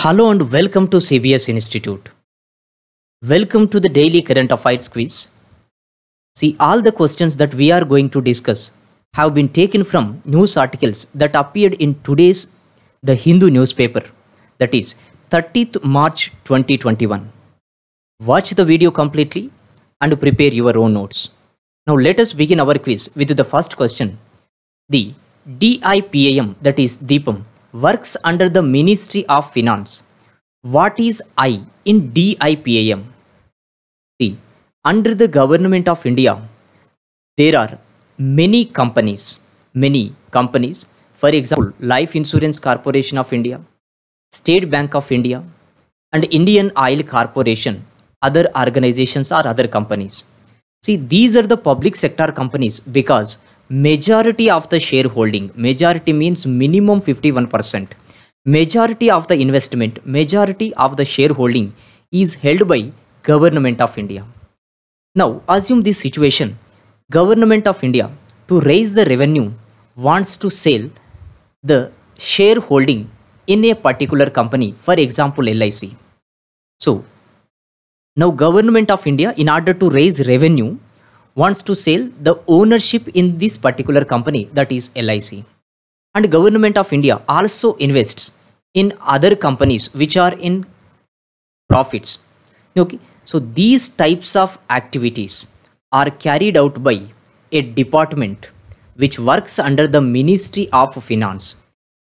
Hello and welcome to CBS Institute. Welcome to the daily current affairs quiz. See, all the questions that we are going to discuss have been taken from news articles that appeared in today's The Hindu newspaper, that is 30th March 2021. Watch the video completely and prepare your own notes. Now let us begin our quiz with the first question. The DIPAM, that is Deepam, works under the Ministry of Finance. What is I in DIPAM? See, under the government of India, there are many companies. For example, Life Insurance Corporation of India, State Bank of India, and Indian Oil Corporation, other organizations or other companies. See, these are the public sector companies because majority of the shareholding, majority means minimum 51%, majority of the investment, majority of the shareholding is held by Government of India. Now assume this situation, Government of India to raise the revenue wants to sell the shareholding in a particular company, for example LIC. So now Government of India, in order to raise revenue, wants to sell the ownership in this particular company, that is LIC. And Government of India also invests in other companies which are in profits. Okay, so these types of activities are carried out by a department which works under the Ministry of Finance.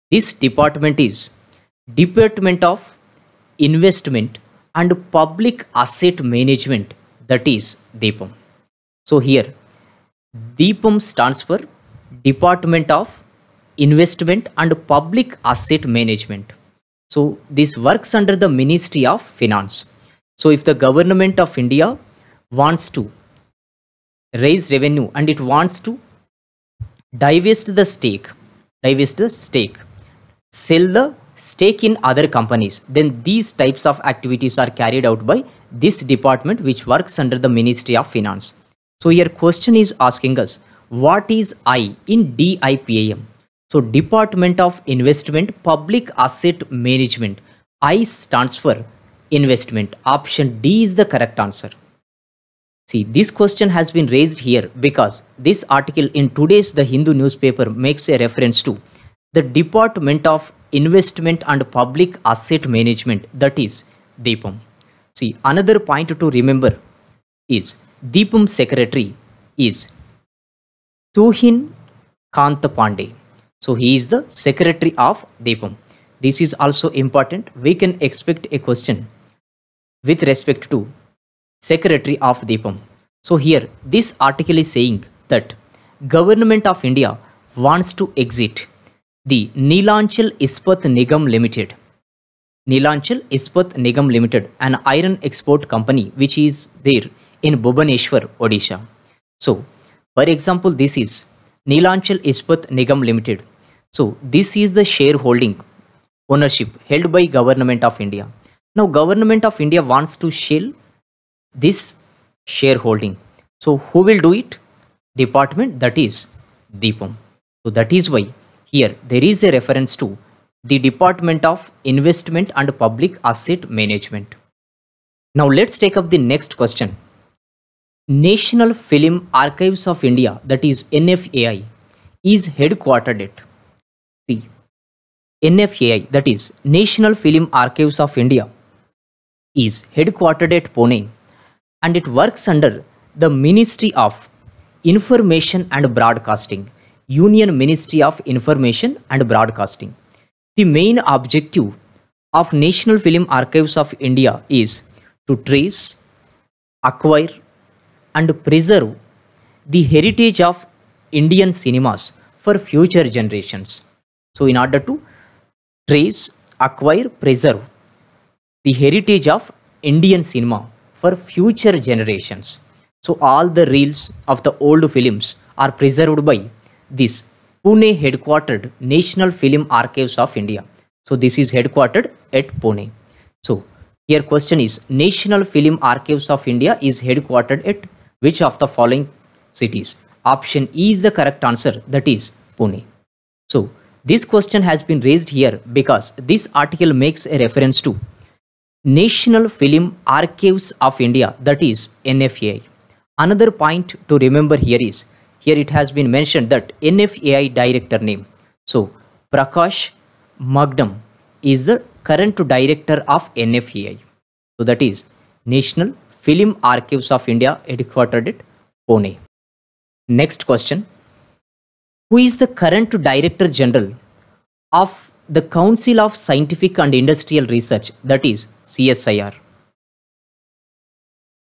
This department is Department of Investment and Public Asset Management, that is Deepam. So here Deepam stands for Department of Investment and Public Asset Management. So this works under the Ministry of Finance. So if the Government of India wants to raise revenue and it wants to divest the stake, sell the stake in other companies, then these types of activities are carried out by this department which works under the Ministry of Finance. So here question is asking us, what is I in DIPAM? So Department of Investment Public Asset Management. I stands for investment. Option D is the correct answer. See, this question has been raised here because this article in today's The Hindu newspaper makes a reference to the Department of Investment and Public Asset Management, that is Deepam. See, another point to remember is Deepam secretary is Tuhin Kant Pandey. So he is the secretary of Deepam. This is also important. We can expect a question with respect to secretary of Deepam. So here this article is saying that Government of India wants to exit the Neelachal Ispat Nigam Limited. Neelachal Ispat Nigam Limited, an iron export company which is there in Bhubaneswar, Odisha. So for example, this is Neelachal Ispat Nigam Limited. So this is the shareholding ownership held by Government of India. Now Government of India wants to sell this shareholding. So who will do it? Department, that is Deepam. So that is why here there is a reference to the Department of Investment and Public Asset Management. Now let's take up the next question. National Film Archives of India, that is NFAI, is headquartered at NFAI, that is National Film Archives of India, is headquartered at Pune and it works under the Ministry of Information and Broadcasting, Union Ministry of Information and Broadcasting. The main objective of National Film Archives of India is to trace, acquire and preserve the heritage of Indian cinemas for future generations. So in order to trace, acquire, preserve the heritage of Indian cinema for future generations. So all the reels of the old films are preserved by this Pune headquartered National Film Archives of India. So this is headquartered at Pune. So here question is, National Film Archives of India is headquartered at which of the following cities? Option E is the correct answer, that is Pune. So This question has been raised here because this article makes a reference to National Film Archives of India, that is NFAI. Another point to remember here is, here it has been mentioned that NFAI director name. So Prakash Magdam is the current director of NFAI. So that is National Film Archives of India, headquartered at Pune. Next question. Who is the current Director General of the Council of Scientific and Industrial Research, that is CSIR?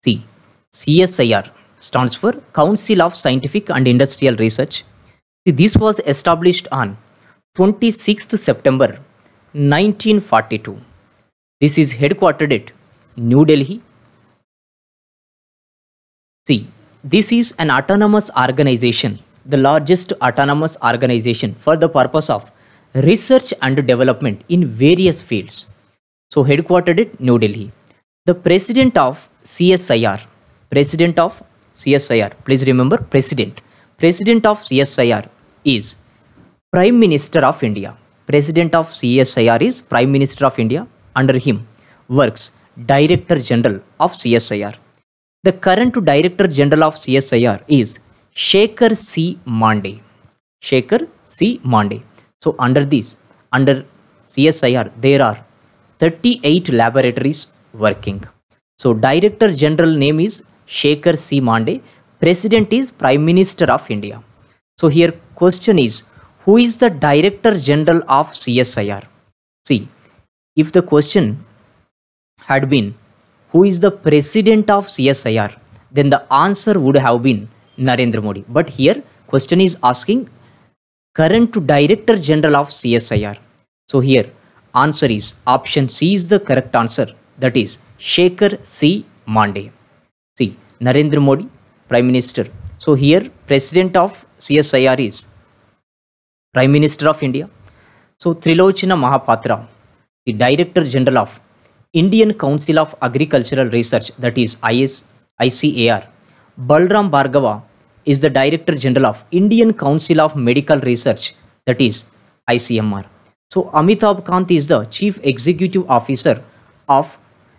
See, CSIR stands for Council of Scientific and Industrial Research. See, this was established on 26th September 1942. This is headquartered at New Delhi. See, this is an autonomous organization, the largest autonomous organization for the purpose of research and development in various fields. So headquartered at New Delhi. The president of CSIR, please remember president of CSIR is Prime Minister of India. President of CSIR is Prime Minister of India. Under him works Director General of CSIR. The current Director General of CSIR is Shekhar C. Mande. So under CSIR, there are 38 laboratories working. So Director General name is Shekhar C. Mande. President is Prime Minister of India. So here question is, who is the Director General of CSIR? See, if the question had been, who is the President of CSIR, then the answer would have been Narendra Modi. But here question is asking current Director General of CSIR. So here answer is option C is the correct answer, that is Shekhar C. Mande. See, Narendra Modi, Prime Minister. So here President of CSIR is Prime Minister of India. So Trilochana Mahapatra, the Director General of Indian Council of Agricultural Research, that is ICAR. Balram Bhargava is the Director General of Indian Council of Medical Research, that is ICMR. So Amitabh Kant is the Chief Executive Officer of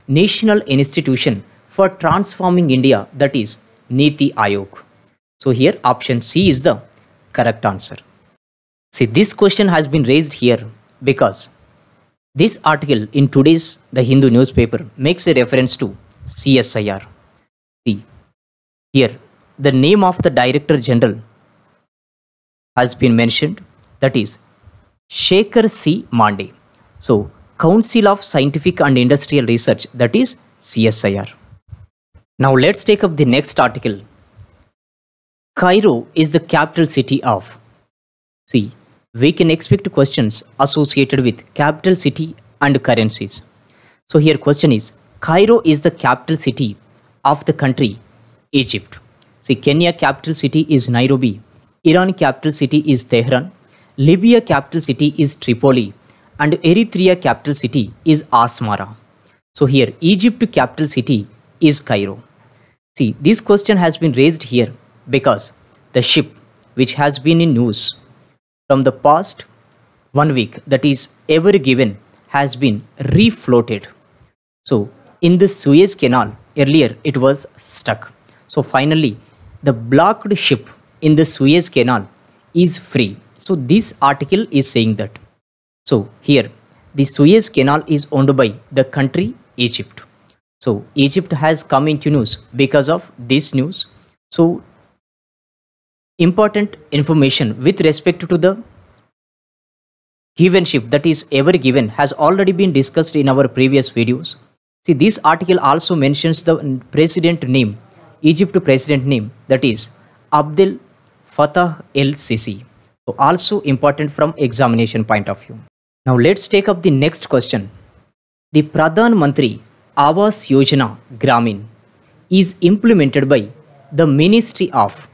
National Institution for Transforming India, that is Niti Aayog. So here option C is the correct answer. See, this question has been raised here because this article in today's The Hindu newspaper makes a reference to CSIR. See, here the name of the Director General has been mentioned, that is Shekhar C. Mande. So Council of Scientific and Industrial Research, that is CSIR. Now let's take up the next article. Cairo is the capital city of. See, we can expect questions associated with capital city and currencies. So here question is, Cairo is the capital city of the country Egypt. See, Kenya capital city is Nairobi, Iran capital city is Tehran, Libya capital city is Tripoli, and Eritrea capital city is Asmara. So here Egypt capital city is Cairo. See, this question has been raised here because the ship which has been in news from the past 1 week, that is Ever Given, has been refloated. So in the Suez Canal, earlier it was stuck. So finally the blocked ship in the Suez Canal is free. So this article is saying that. So here the Suez Canal is owned by the country Egypt. So Egypt has come into news because of this news. So important information with respect to the given ship, that is Ever Given, has already been discussed in our previous videos. See, this article also mentions the president name, Egypt president name, that is Abdel Fattah el-Sisi. So also important from examination point of view. Now let's take up the next question. The Pradhan Mantri Awas Yojana Gramin is implemented by the Ministry of,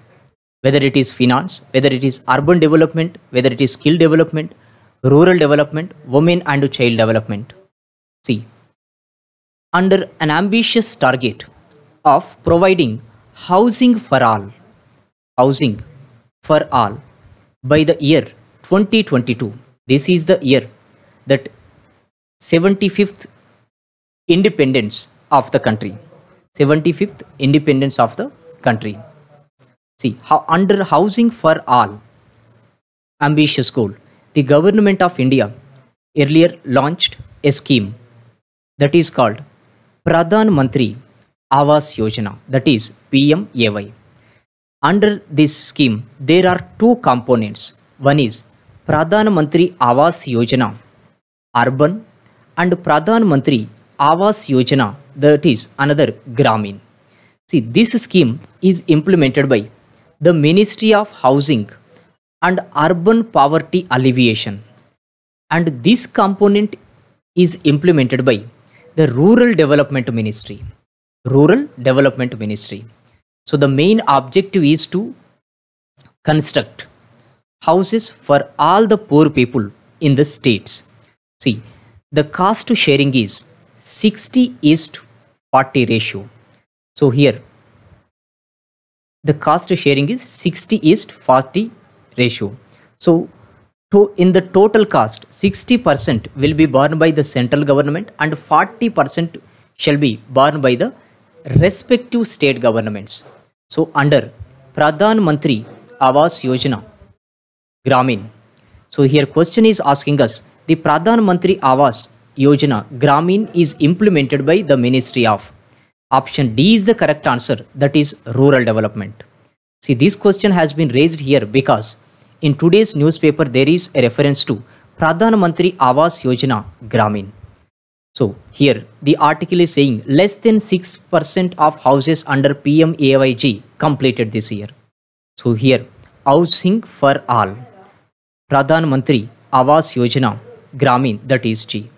whether it is finance, whether it is urban development, whether it is skill development, rural development, women and child development. See, under an ambitious target of providing housing for all by the year 2022, This is the year that 75th independence of the country. 75th independence of the country. See, how under Housing for All ambitious goal, the government of India earlier launched a scheme that is called Pradhan Mantri Awas Yojana, that is PMAY. Under this scheme, there are two components. One is Pradhan Mantri Awas Yojana Urban and Pradhan Mantri Awas Yojana, that is another Gramin. See, this scheme is implemented by the Ministry of Housing and Urban Poverty Alleviation, and this component is implemented by the Rural Development Ministry. Rural Development Ministry. So the main objective is to construct houses for all the poor people in the states. See, the cost sharing is 60:40 ratio. So here the cost sharing is 60:40 ratio. So in the total cost, 60% will be borne by the central government and 40% shall be borne by the respective state governments. So under Pradhan Mantri Awas Yojana Gramin. So here question is asking us, the Pradhan Mantri Awas Yojana Gramin is implemented by the Ministry of. Option D is the correct answer, that is rural development. See, this question has been raised here because in today's newspaper there is a reference to Pradhan Mantri Awas Yojana Gramin. So here the article is saying less than 6% of houses under PMAYG completed this year. So here Housing for All Pradhan Mantri Awas Yojana Gramin, that is G.